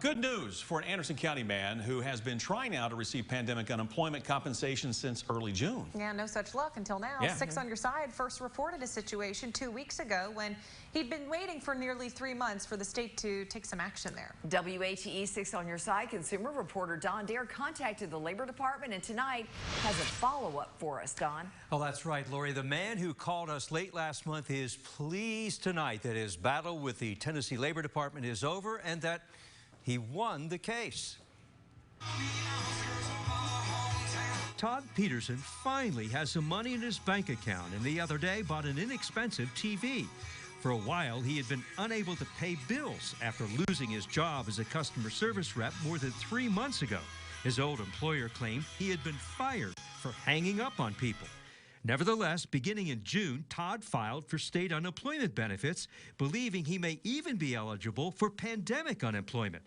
Good news for an Anderson County man who has been trying now to receive pandemic unemployment compensation since early June. Yeah, no such luck until now. Yeah. Six on Your Side first reported a situation 2 weeks ago when he'd been waiting for nearly 3 months for the state to take some action there. WATE 6 on Your Side consumer reporter Don Dare contacted the Labor Department and tonight has a follow-up for us. Don? Oh, that's right, Lori. The man who called us late last month is pleased tonight that his battle with the Tennessee Labor Department is over and that he won the case. Todd Peterson finally has some money in his bank account and the other day bought an inexpensive TV. For a while, he had been unable to pay bills after losing his job as a customer service rep more than 3 months ago. His old employer claimed he had been fired for hanging up on people. Nevertheless, beginning in June, Todd filed for state unemployment benefits, believing he may even be eligible for pandemic unemployment.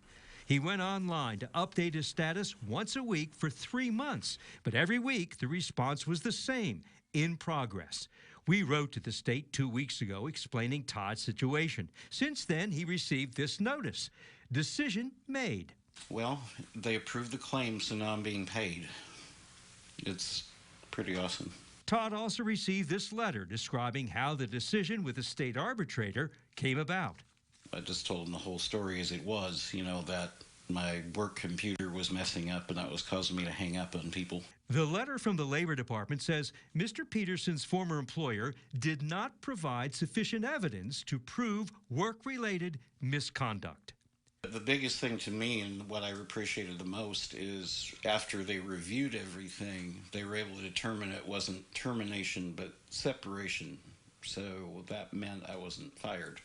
He went online to update his status once a week for 3 months, but every week the response was the same, in progress. We wrote to the state 2 weeks ago explaining Todd's situation. Since then, he received this notice. Decision made. Well, they approved the claim, so now I'm being paid. It's pretty awesome. Todd also received this letter describing how the decision with the state arbitrator came about. I just told him the whole story as it was, that my work computer was messing up and that was causing me to hang up on people. The letter from the Labor Department says Mr. Peterson's former employer did not provide sufficient evidence to prove work-related misconduct. The biggest thing to me and what I appreciated the most is after they reviewed everything, they were able to determine it wasn't termination but separation. So that meant I wasn't fired.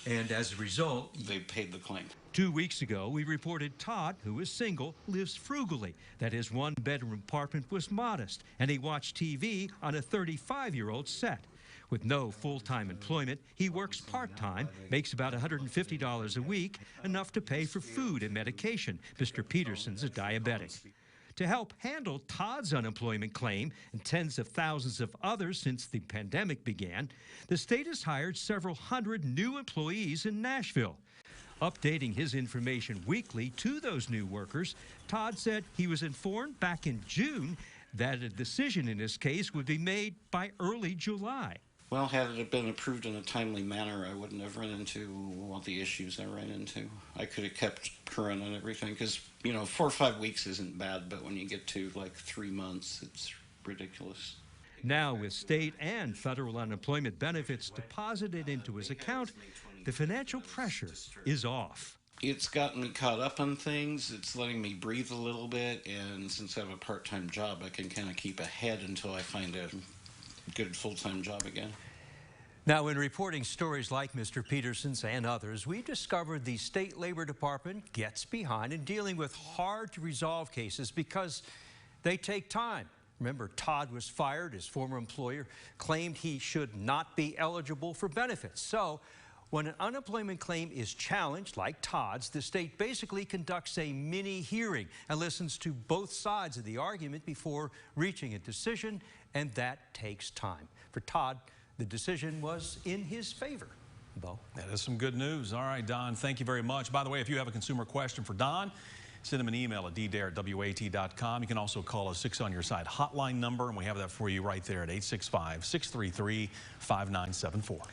And as a result, they paid the claim. 2 weeks ago, we reported Todd, who is single, lives frugally, that his one-bedroom apartment was modest, and he watched TV on a 35-year-old set. With no full-time employment, he works part-time, makes about $150 a week, enough to pay for food and medication. Mr. Peterson's a diabetic. To help handle Todd's unemployment claim and tens of thousands of others since the pandemic began, the state has hired several hundred new employees in Nashville. Updating his information weekly to those new workers, Todd said he was informed back in June that a decision in his case would be made by early July. Well, had it been approved in a timely manner, I wouldn't have run into all the issues I ran into. I could have kept current on everything because, 4 or 5 weeks isn't bad, but when you get to like 3 months, it's ridiculous. Now, with state and federal unemployment benefits deposited into his account, the financial pressure is off. It's gotten me caught up on things. It's letting me breathe a little bit, and since I have a part-time job, I can kind of keep ahead until I find a good full-time job again. Now, in reporting stories like Mr. Peterson's and others, we've discovered the state Labor Department gets behind in dealing with hard-to-resolve cases because they take time. Remember, Todd was fired. His former employer claimed he should not be eligible for benefits. So, when an unemployment claim is challenged, like Todd's, the state basically conducts a mini hearing and listens to both sides of the argument before reaching a decision, and that takes time. For Todd, the decision was in his favor. Bo? That is some good news. All right, Don, thank you very much. By the way, if you have a consumer question for Don, send him an email at ddare@wat.com. You can also call a 6 on Your Side hotline number, and we have that for you right there at 865-633-5974.